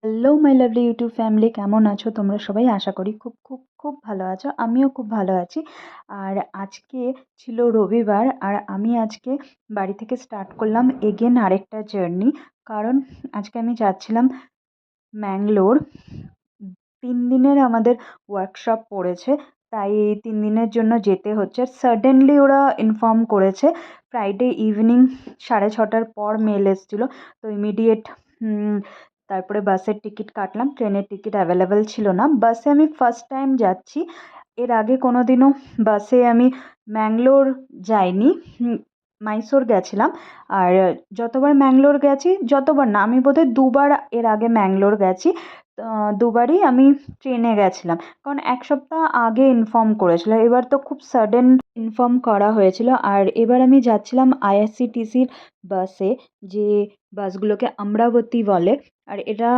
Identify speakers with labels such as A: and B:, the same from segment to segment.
A: Hello my lovely YouTube family, কেমন আছো তোমরা সবাই? আশা করি খুব খুব খুব ভালো আছো। আমিও খুব ভালো আছি। আর আজকে ছিল রবিবার, আর আমি আজকে বাড়ি থেকে স্টার্ট করলাম এগেন আরেকটা জার্নি। কারণ আজকে আমি যাচ্ছিলাম ম্যাঙ্গলোর। 3 দিনের আমাদের ওয়ার্কশপ পড়েছে, তাই এই 3 দিনের জন্য যেতে হচ্ছে। সাডেনলি ওরা ইনফর্ম করেছে। ফ্রাইডে ইভিনিং 6:30টার পর মেল এসেছিলো, তো ইমিডিয়েট তারপরে বাসের টিকিট কাটলাম। ট্রেনের টিকিট অ্যাভেলেবেল ছিল না। বাসে আমি ফার্স্ট টাইম যাচ্ছি। এর আগে কোনো দিনও বাসে আমি ম্যাঙ্গলোর যাইনি। মাইসোর গেছিলাম। আর যতবার ম্যাঙ্গলোর গেছি, যতবার না, আমি বোধহয় দুবার এর আগে ম্যাঙ্গলোর গেছি। দুবারই আমি ট্রেনে গেছিলাম, কারণ এক সপ্তাহ আগে ইনফর্ম করেছিল। এবার তো খুব সাডেন ইনফর্ম করা হয়েছিল। আর এবার আমি যাচ্ছিলাম আইআরসিটিসির বাসে, যে বাসগুলোকে অমরাবতী বলে। আর এটা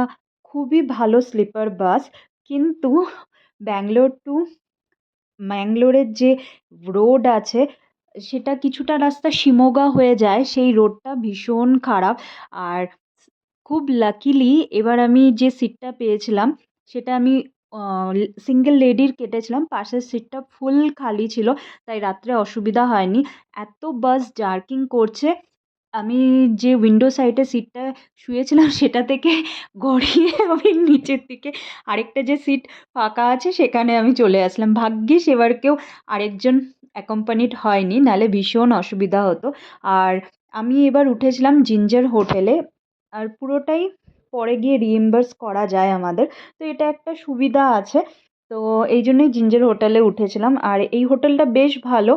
A: খুবই ভালো স্লিপার বাস। কিন্তু ব্যাঙ্গালোর টু ম্যাঙ্গলোরের যে রোড আছে, সেটা কিছুটা রাস্তা শিমোগা হয়ে যায়, সেই রোডটা ভীষণ খারাপ। আর খুব লাকিলি এবার আমি যে সিটটা পেয়েছিলাম, সেটা আমি সিঙ্গেল লেডির কেটেছিলাম। পাশের সিটটা ফুল খালি ছিল, তাই রাত্রে অসুবিধা হয়নি। এত বাস জার্কিং করছে, আমি যে উইন্ডো সাইডে সিটটা শুয়েছিলাম সেটা থেকে গড়িয়ে আমি নিচের দিকে আরেকটা যে সিট ফাঁকা আছে সেখানে আমি চলে আসলাম। ভাগ্যিস এবার কেউ আরেকজন অ্যাকম্পানিড হয়নি, নাহলে ভীষণ অসুবিধা হতো। আর আমি এবার উঠেছিলাম জিঞ্জার হোটেলে। আর পুরোটাই পরে গিয়ে রিইম্বার্স করা যায় আমাদের, তো এটা একটা সুবিধা আছে। তো এই জন্যই জিঞ্জার হোটেলে উঠেছিলাম। আর এই হোটেলটা বেশ ভালো,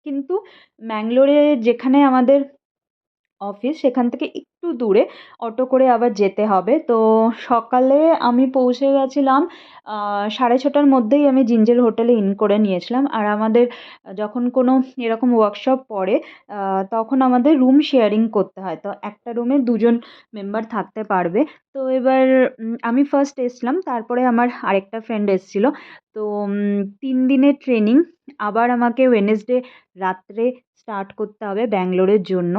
A: কিন্তু ম্যাঙ্গলোরে যেখানে আমাদের অফিস, সেখান থেকে একটু দূরে অটো করে আবার যেতে হবে। তো সকালে আমি পৌঁছে গেছিলাম 6:30টার মধ্যেই আমি জিঞ্জার হোটেলে ইন করে নিয়েছিলাম। আর আমাদের যখন কোনো এরকম ওয়ার্কশপ পড়ে, তখন আমাদের রুম শেয়ারিং করতে হয়। তো একটা রুমে দুজন মেম্বার থাকতে পারবে। তো এবার আমি ফার্স্ট এসছিলাম, তারপরে আমার আরেকটা ফ্রেন্ড এসছিল। তো 3 দিনের ট্রেনিং। আবার আমাকে ওয়েডনেসডে রাত্রে স্টার্ট করতে হবে ব্যাঙ্গালোরের জন্য।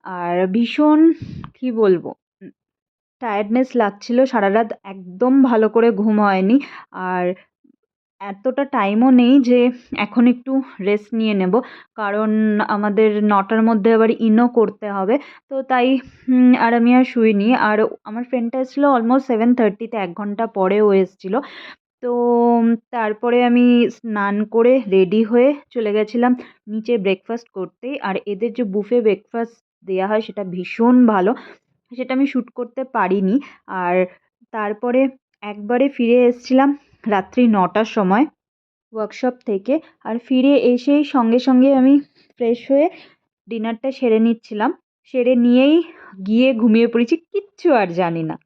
A: আর ভীষণ, কি বলবো, টায়ার্ডনেস লাগছিল। সারা রাত একদম ভালো করে ঘুম হয়নি। আর এতটা টাইমও নেই যে এখন একটু রেস্ট নিয়ে নেব, কারণ আমাদের 9টার মধ্যে আবার ইনও করতে হবে। তো তাই আর আমি আর শুইনি। আর আমার ফ্রেন্ডটা এসেছিলো অলমোস্ট 7:30-তে, 1 ঘন্টা পরে ও এসেছিলো। তো তারপরে আমি স্নান করে রেডি হয়ে চলে গেছিলাম নিচে ব্রেকফাস্ট করতে। আর এদের যে বুফে ব্রেকফাস্ট দেওয়া হয় সেটা ভীষণ ভালো, সেটা আমি শ্যুট করতে পারিনি। আর তারপরে একবারে ফিরে এসেছিলাম রাত্রি 9টার সময় ওয়ার্কশপ থেকে। আর ফিরে এসেই সঙ্গে সঙ্গে আমি ফ্রেশ হয়ে ডিনারটা সেরে নিচ্ছিলাম। সেরে নিয়েই গিয়ে ঘুমিয়ে পড়েছি, কিচ্ছু আর জানি না।